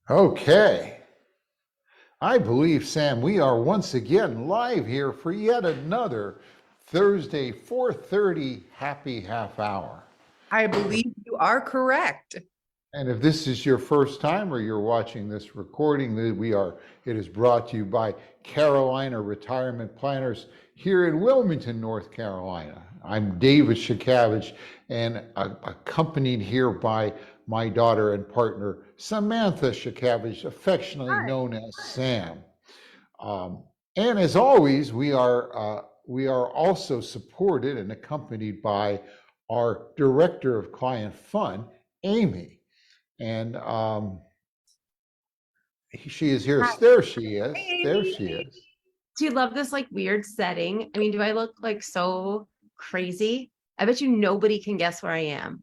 Okay. I believe, Sam, we are once again live here for yet another Thursday 4:30 happy half hour. I believe you are correct. And if this is your first time or you're watching this recording, it is brought to you by Carolina Retirement Planners here in Wilmington, North Carolina. I'm David Shakavich and accompanied here by my daughter and partner, Samantha Shakavich, affectionately Hi. known as Sam. Um, and as always, we are also supported and accompanied by our Director of Client Fun, Amy. And she is here. Hi. There she is. Hey, There Amy. she is. Do you love this like weird setting? I mean, do I look like so crazy? I bet you nobody can guess where I am.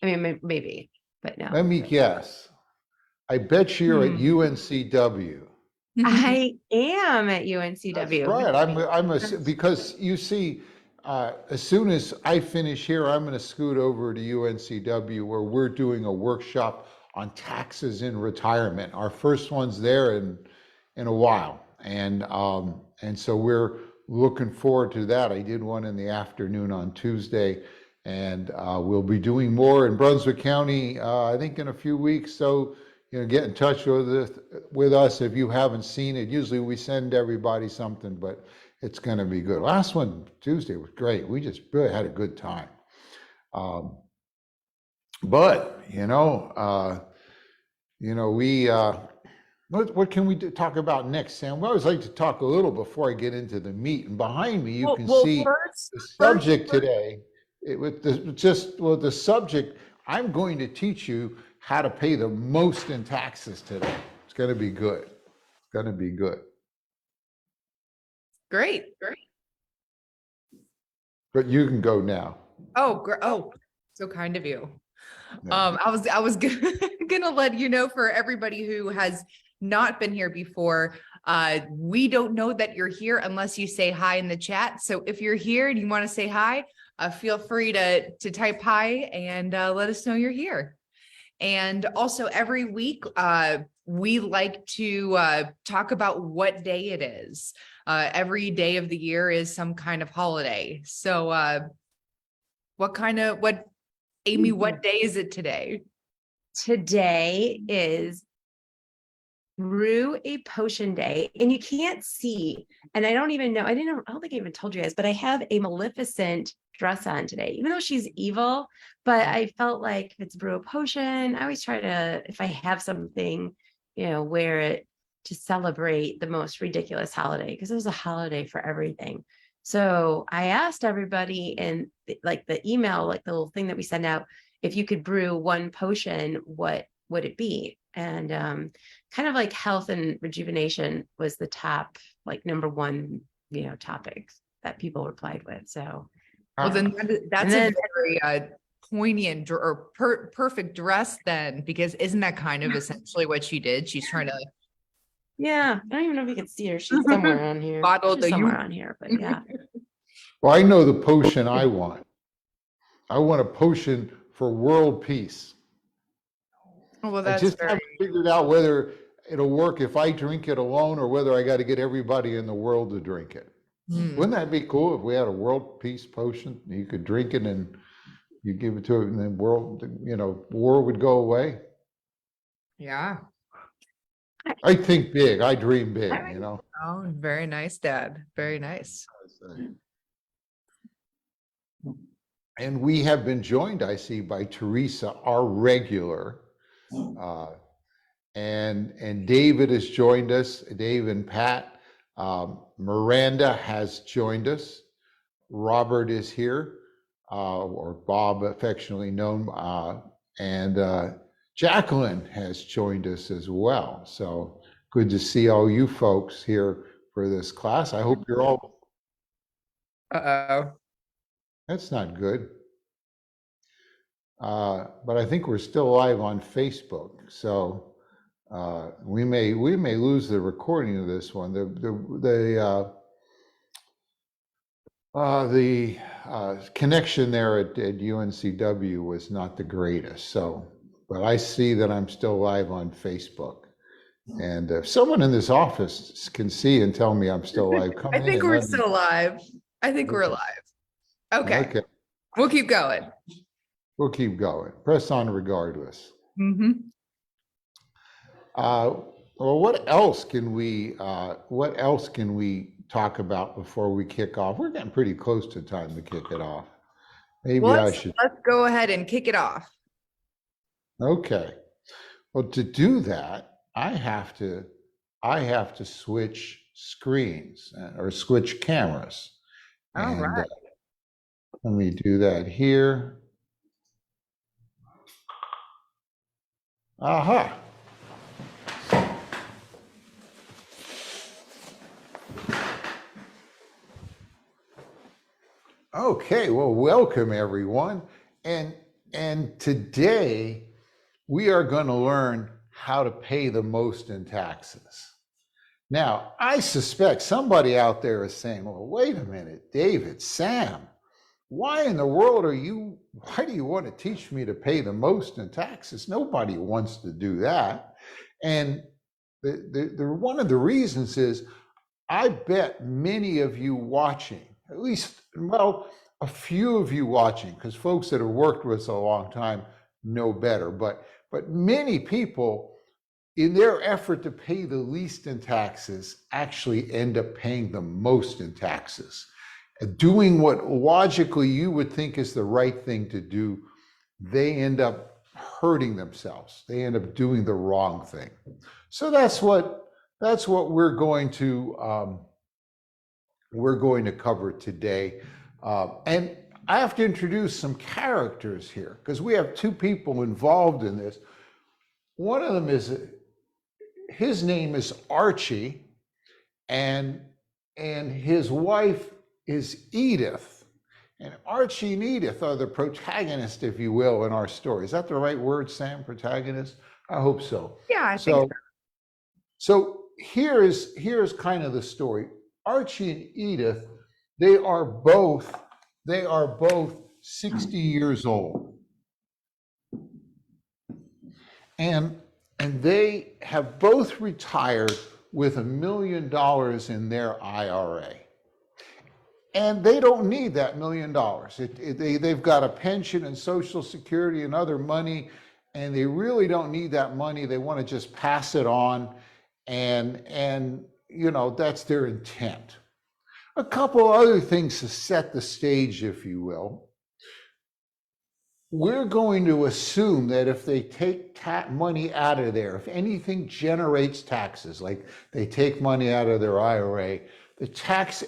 Maybe, but no. Let me guess. I bet you're at Hmm. UNCW. I am at That's UNCW. right. Because you see, as soon as I finish here, I'm going to scoot over to UNCW where we're doing a workshop on taxes in retirement. Our first one's there in a while, and so we're looking forward to that. I did one in the afternoon on Tuesday, and we'll be doing more in Brunswick County. I think in a few weeks. So get in touch with us if you haven't seen it. Usually we send everybody something, but it's going to be good. Last one Tuesday was great. We just really had a good time. But we what can we talk about next, Sam? We always like to talk a little before I get into the meat. And behind me, you can see the subject today. The subject. I'm going to teach you how to pay the most in taxes today. It's going to be good. It's going to be good. Great. But you can go now. Oh, so kind of you. Yeah. I was gonna let you know, for everybody who has not been here before, we don't know that you're here unless you say hi in the chat. So if you're here and you want to say hi, feel free to type hi and let us know you're here. And also every week, we like to talk about what day it is. Every day of the year is some kind of holiday. So Amy, what day is it today? Today is Brew a Potion Day, and you can't see, and I don't even know. I don't think I even told you guys, but I have a Maleficent dress on today, even though she's evil. But I felt like if it's Brew a Potion, I always try to, if I have something, wear it to celebrate the most ridiculous holiday, because it was a holiday for everything. So I asked everybody in the email, like the little thing that we send out, if you could brew one potion, what would it be? And kind of like health and rejuvenation was the top, like number one, topics that people replied with. So, Well, then that's then, a very poignant or perfect dress then, because isn't that kind of essentially what she did? She's trying to yeah, I don't even know if you can see her. She's somewhere on here. bottle She's somewhere on here, but yeah. Well, I know the potion I want. I want a potion for world peace. Well, I that's just very. haven't figured out whether it'll work if I drink it alone or whether I got to get everybody in the world to drink it. Wouldn't that be cool if we had a world peace potion? You could drink it and you give it to it, and then war would go away. Yeah. I think big. I dream big. Oh, very nice, Dad. Very nice. And we have been joined, I see, by Teresa, our regular. And David has joined us, Dave and Pat. Miranda has joined us. Robert is here, or Bob, affectionately known, and Jacqueline has joined us as well. So good to see all you folks here for this class. I hope you're all. Uh-oh. That's not good. But I think we're still live on Facebook, so we may lose the recording of this one. The connection there at UNCW was not the greatest. So, but I see that I'm still live on Facebook. And if someone in this office can see and tell me I'm still live, come I in think and we're let me. still live. I think we're Okay. alive. Okay, Okay, we'll keep going. we'll keep going. Press on regardless. Mm-hmm. Well, what else can we talk about before we kick off? We're getting pretty close to time to kick it off. Maybe Well, I should. let's go ahead and kick it off. Okay. Well, to do that, I have to switch screens or switch cameras. All And right. let me do that here. Aha. Okay, well, welcome everyone. And today we are going to learn how to pay the most in taxes. Now, I suspect somebody out there is saying, well, wait a minute, David, Sam, why in the world why do you want to teach me to pay the most in taxes? Nobody wants to do that. And one of the reasons is I bet many of you watching, at least, well, a few of you watching, because folks that have worked with us a long time know better, but many people in their effort to pay the least in taxes actually end up paying the most in taxes. Doing what logically you would think is the right thing to do, they end up hurting themselves. They end up doing the wrong thing. So that's what we're going to cover today. And I have to introduce some characters here because we have two people involved in this. One of them his name is Archie, and his wife is Edith. And Archie and Edith are the protagonists, if you will, in our story. Is that the right word, Sam? Protagonist? I hope so. Yeah, I think so. So here's kind of the story. Archie and Edith, they are both 60 years old. And they have both retired with $1 million in their IRA. And they don't need that $1 million. They've got a pension and Social Security and other money, and they really don't need that money. They want to just pass it on, and you know, that's their intent. A couple other things to set the stage, if you will. We're going to assume that if they take money out of there, if anything generates taxes, like they take money out of their IRA,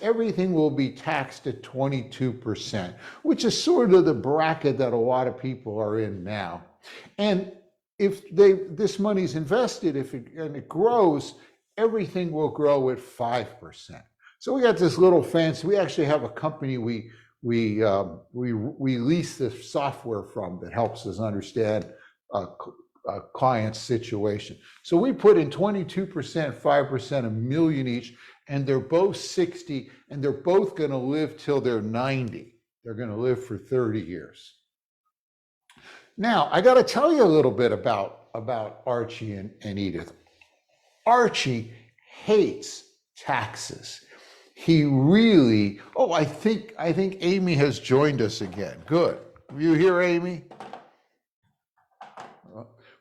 everything will be taxed at 22%, which is sort of the bracket that a lot of people are in now. And if this money's invested, and it grows, everything will grow at 5%. So we got this little fancy. We actually have a company we lease the software from that helps us understand a client's situation. So we put in 22%, 5%, $1 million each, and they're both 60, and they're both going to live till they're 90. They're going to live for 30 years. Now, I got to tell you a little bit about Archie and Edith. Archie hates taxes. He really, I think Amy has joined us again. Good. You here, Amy?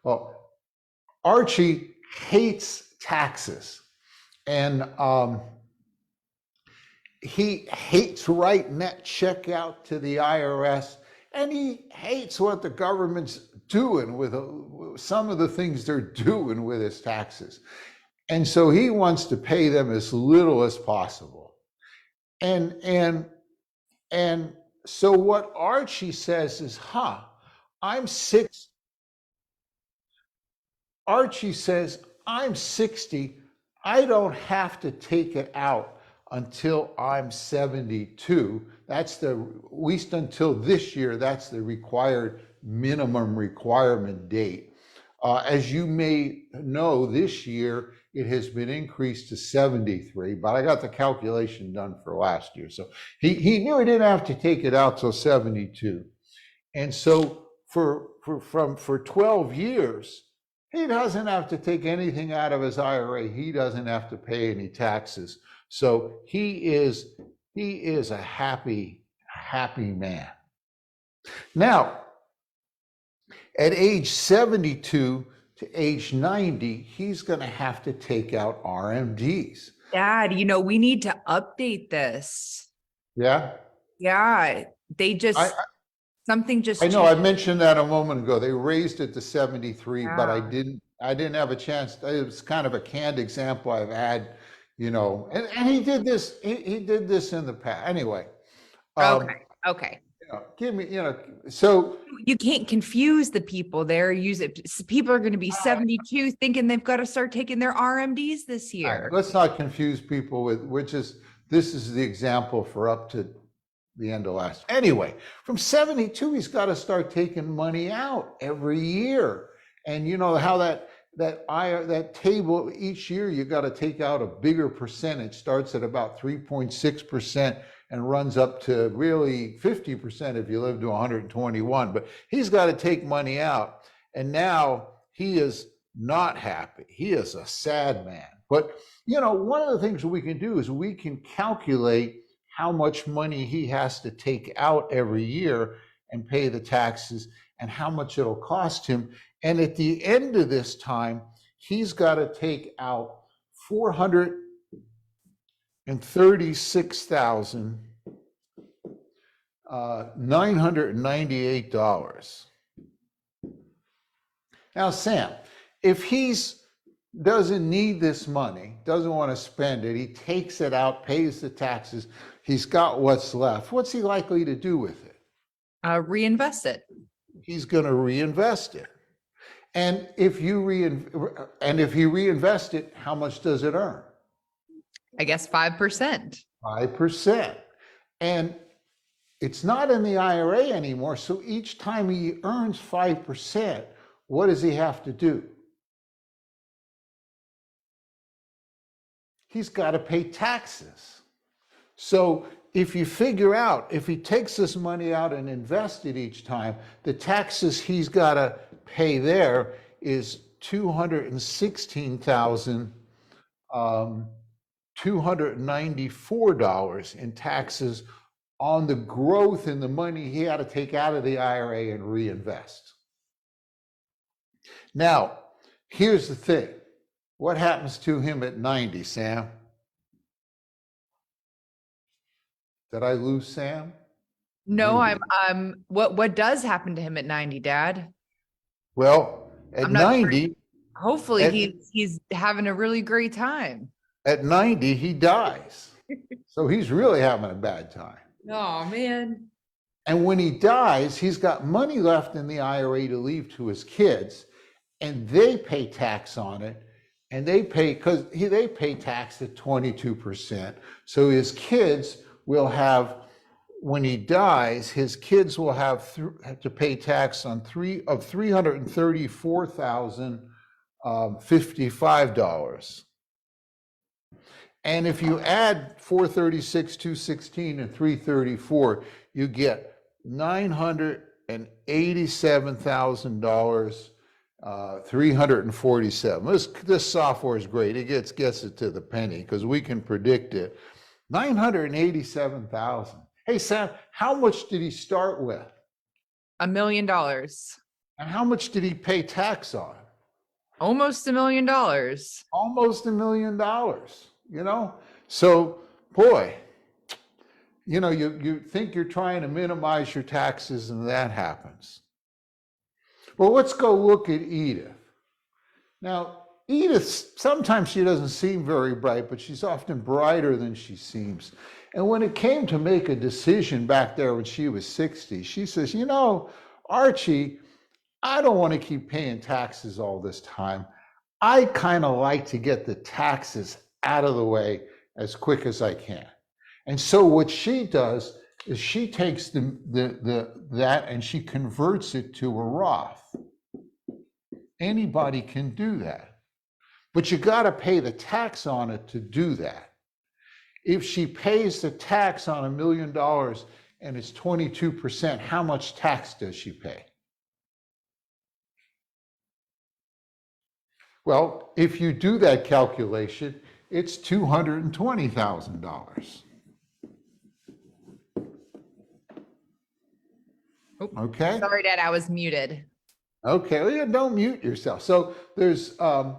Well, Archie hates taxes. And he hates writing that check out to the IRS, and he hates what the government's doing with some of the things they're doing with his taxes. And so he wants to pay them as little as possible. And so what Archie says is, Archie says, I'm 60. I don't have to take it out until I'm 72. That's at least until this year, that's the minimum requirement date. As you may know, this year it has been increased to 73, but I got the calculation done for last year. So he knew he didn't have to take it out till 72. And so for 12 years, he doesn't have to take anything out of his IRA. He doesn't have to pay any taxes. So he is a happy man. Now, at age 72 to age 90, he's going to have to take out RMDs. Dad, we need to update this. Yeah. Yeah, they just, something just I know, I changed. mentioned that a moment ago. They raised it to 73, but I Yeah. didn't have a chance. It was kind of a canned example I've had, and he did this, he did this in the past. Anyway. Okay. Give me, so You can't confuse the people there. People are going to be 72 thinking they've got to start taking their RMDs this year. let's not confuse people with, this is the example for up to the end of last. Anyway, from 72, he's got to start taking money out every year. And you know how that table each year, you got to take out a bigger percentage, starts at about 3.6% and runs up to really 50% if you live to 121. But he's got to take money out. And now he is not happy. He is a sad man. But, one of the things we can do is we can calculate how much money he has to take out every year and pay the taxes and how much it'll cost him. And at the end of this time, he's got to take out $436,998. Now, Sam, if he's doesn't need this money, doesn't want to spend it, he takes it out, pays the taxes, he's got what's left. What's he likely to do with it? Reinvest it. He's going to reinvest it. And if he reinvests it, how much does it earn? I guess 5%. 5%. And it's not in the IRA anymore. So each time he earns 5%, what does he have to do? He's got to pay taxes. So if you figure out, if he takes this money out and invests it each time, the taxes he's got to pay there is $216,294 in taxes on the growth in the money he had to take out of the IRA and reinvest. Now, here's the thing. What happens to him at 90, Sam? Did I lose Sam? No, Maybe. what does happen to him at 90, Dad? Well, at I'm not sure. 90, Hopefully he's having a really great time. at 90, he dies. So he's really having a bad time. Oh, man. And when he dies, he's got money left in the IRA to leave to his kids, and they pay tax on it. And they pay, because they pay tax at 22%. So his kids will have, when he dies, his kids will have to pay tax on $334,055. And if you add 436, 216, and 334, you get $987,000. 347. This software is great. It gets it to the penny because we can predict it. 987,000. Hey, Sam, how much did he start with? $1 million. And how much did he pay tax on? Almost $1 million. Almost $1 million, So, boy, you think you're trying to minimize your taxes and that happens. Well, let's go look at Edith. Now, Edith, sometimes she doesn't seem very bright, but she's often brighter than she seems. And when it came to make a decision back there when she was 60, she says, Archie, I don't want to keep paying taxes all this time. I kind of like to get the taxes out of the way as quick as I can. And so what she does is she takes that and she converts it to a Roth. Anybody can do that. But you got to pay the tax on it to do that. If she pays the tax on $1 million and it's 22%, how much tax does she pay? Well, if you do that calculation, it's $220,000. Oh, Okay? sorry, Dad, I was muted. Okay, well, yeah, don't mute yourself. So there's, you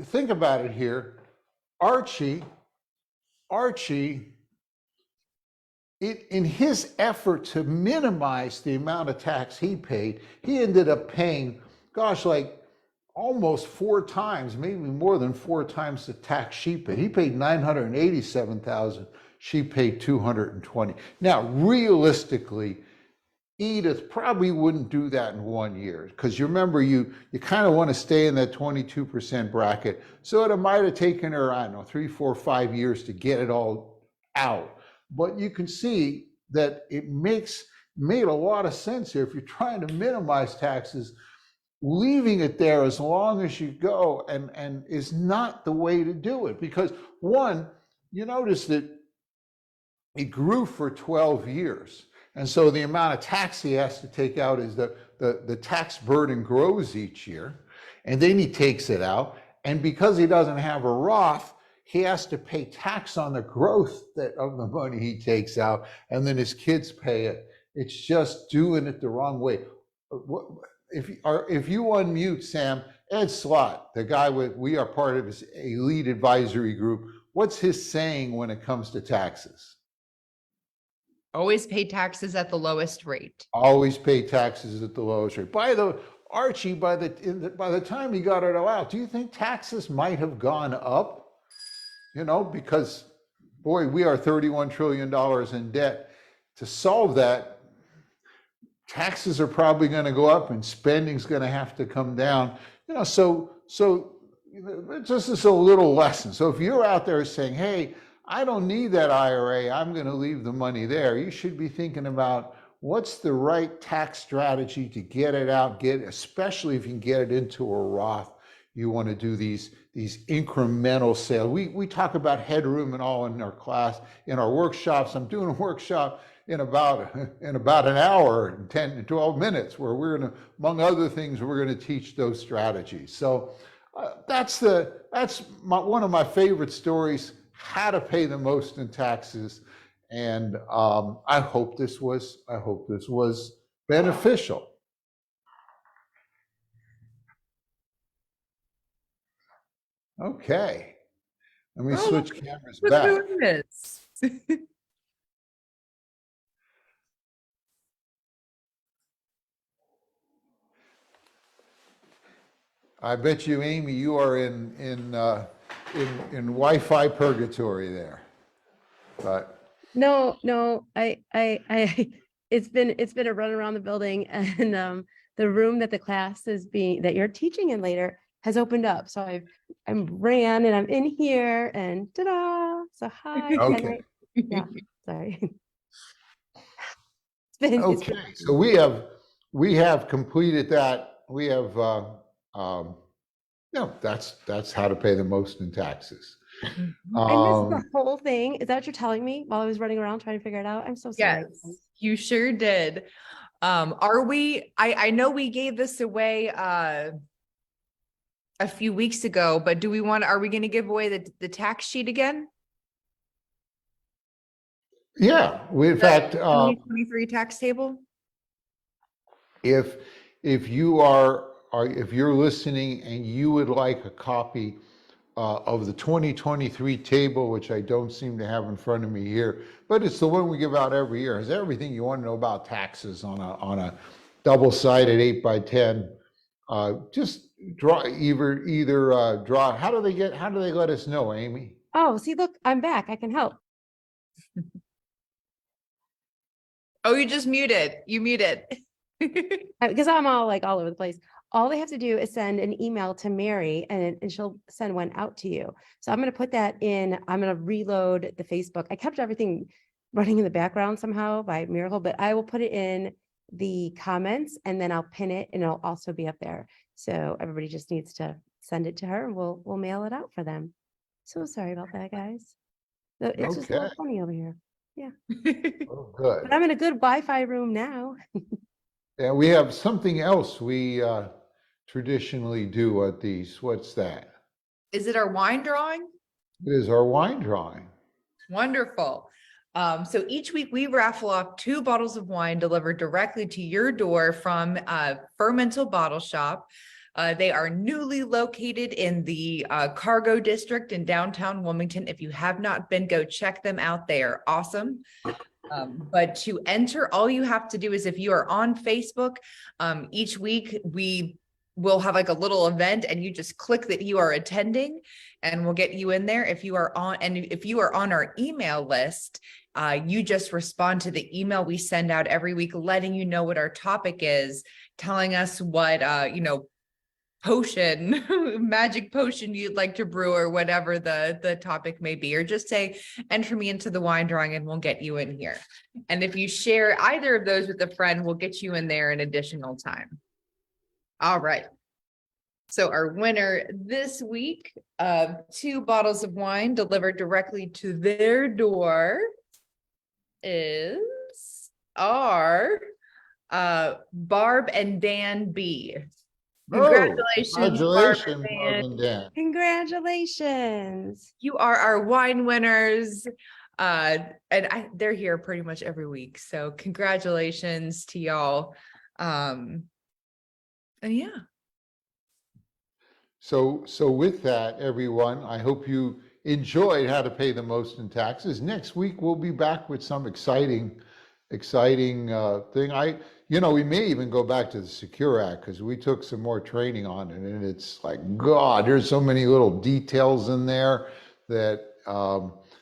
think about it here, Archie, in his effort to minimize the amount of tax he paid, he ended up paying, gosh, like almost 4 times, maybe more than 4 times the tax she paid. He paid 987,000. She paid 220. Now, realistically, Edith probably wouldn't do that in 1 year because you remember you kind of want to stay in that 22% bracket. So it might have taken her, I don't know, 3, 4, 5 years to get it all out. But you can see that it made a lot of sense here. If you're trying to minimize taxes, leaving it there as long as you go and is not the way to do it. Because one, you notice that it grew for 12 years. And so the amount of tax he has to take out is the tax burden grows each year. And then he takes it out. And because he doesn't have a Roth, he has to pay tax on the growth of the money he takes out. And then his kids pay it. It's just doing it the wrong way. If you unmute Sam, Ed Slott, the guy we are part of his elite advisory group, what's his saying when it comes to taxes? Always pay taxes at the lowest rate. Always pay taxes at the lowest rate. Archie, by the time he got it all out, do you think taxes might have gone up? You know, because boy, we are $31 trillion in debt. To solve that, taxes are probably going to go up and spending's going to have to come down. You know, so just as a little lesson. So if you're out there saying, hey, I don't need that IRA, I'm going to leave the money there, you should be thinking about what's the right tax strategy to get it out, especially if you can get it into a Roth. You want to do these incremental sales. We talk about headroom and all in our class, in our workshops. I'm doing a workshop in about an hour, 10 to 12 minutes, where we're going to, among other things, we're going to teach those strategies. So that's one of my favorite stories, how to pay the most in taxes. And I hope this was beneficial. Okay, let me switch cameras Who's back. doing this? I bet you, Amy, you are in Wi-Fi purgatory there. But No, it's been a run around the building and the room that the class is that you're teaching in later has opened up. So I'm ran and I'm in here and ta-da. So hi. Okay. Yeah, sorry. It's been okay, so we have completed that. We have that's how to pay the most in taxes. I missed the whole thing. Is that what you're telling me while I was running around trying to figure it out? I'm so sorry. Yes, you sure did. I know we gave this away a few weeks ago, but are we going to give away the tax sheet again? Yeah, in fact, 2023 tax table? if you're listening and you would like a copy of the 2023 table, which I don't seem to have in front of me here, but it's the one we give out every year. It's everything you want to know about taxes on a double-sided 8x10. Just draw either draw. How do they let us know, Amy? Oh, see, look, I'm back. I can help. Oh, you just muted. You muted. Because I'm all over the place. All they have to do is send an email to Mary and she'll send one out to you. So I'm going to put that in. I'm going to reload the Facebook. I kept everything running in the background somehow by miracle, but I will put it in the comments and then I'll pin it and it'll also be up there. So everybody just needs to send it to her and we'll mail it out for them. So sorry about that, guys. So it's just a little funny over here. Yeah. Oh, good. But I'm in a good Wi-Fi room now. And we have something else we traditionally do at these? What's that? Is it our wine drawing? It is our wine drawing. Wonderful. So each week we raffle off 2 bottles of wine delivered directly to your door from Fermental Bottle Shop. They are newly located in the Cargo District in downtown Wilmington. If you have not been, go check them out. They are awesome. But to enter, all you have to do is if you are on Facebook, each week we will have like a little event and you just click that you are attending and we'll get you in there. If you are on our email list, you just respond to the email we send out every week, letting you know what our topic is, telling us what, potion, magic potion you'd like to brew or whatever the topic may be, or just say, enter me into the wine drawing and we'll get you in here. And if you share either of those with a friend, we'll get you in there an additional time. All right. So our winner this week of 2 bottles of wine delivered directly to their door is our Barb and Dan B. Congratulations, Barb Congratulations, and Barb Dan. and Dan. Congratulations. You are our wine winners. They're here pretty much every week. So congratulations to y'all. And yeah. So with that, everyone, I hope you enjoyed how to pay the most in taxes. Next week, we'll be back with some exciting thing. We may even go back to the Secure Act because we took some more training on it, and it's like, God, there's so many little details in there that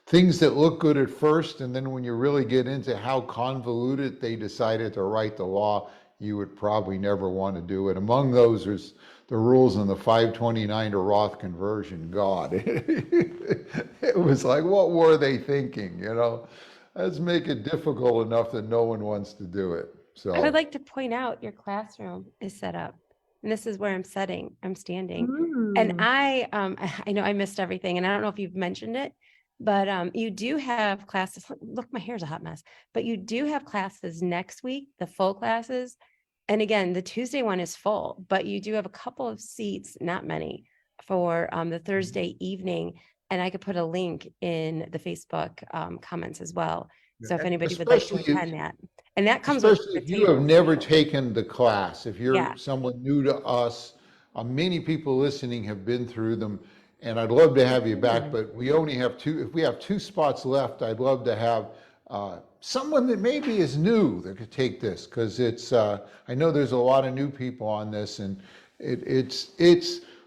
things that look good at first, and then when you really get into how convoluted they decided to write the law, you would probably never want to do it. Among those is the rules on the 529 to Roth conversion. God, it was like, what were they thinking? Let's make it difficult enough that no one wants to do it. So I would like to point out your classroom is set up. And this is where I'm standing. And I know I missed everything. And I don't know if you've mentioned it, but you do have classes. Look, my hair's a hot mess. But you do have classes next week, the full classes. And again, the Tuesday one is full, but you do have a couple of seats, not many, for the Thursday evening. And I could put a link in the Facebook comments as well. So if anybody would like to attend that. And that comes with especially if you have never taken the class, if you're Yeah. someone new to us, many people listening have been through them, and I'd love to have you back, but we only have 2. If we have 2 spots left, I'd love to have someone that maybe is new that could take this, because it's I know there's a lot of new people on this, and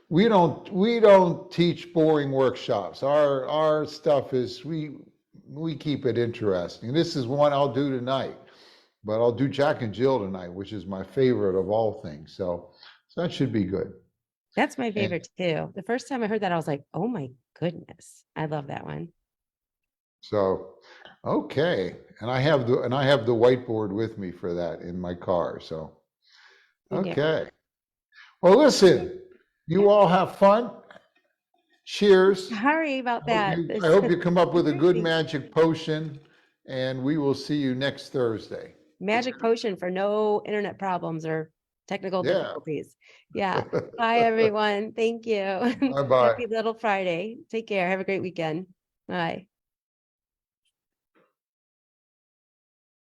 we don't teach boring workshops. Our stuff is we keep it interesting. This is one I'll do tonight, but I'll do Jack and Jill tonight, which is my favorite of all things. So that should be good. That's my favorite too. The first time I heard that, I was like, oh my goodness. I love that one. So, okay. And I have the whiteboard with me for that in my car. So, okay. Well, listen, you all have fun. Cheers. Sorry about that. I hope you come up with a good magic potion, and we will see you next Thursday. Magic potion for no internet problems or technical Yeah. difficulties. Yeah. Bye, everyone. Thank you. Bye-bye. Happy Little Friday. Take care. Have a great weekend. Bye.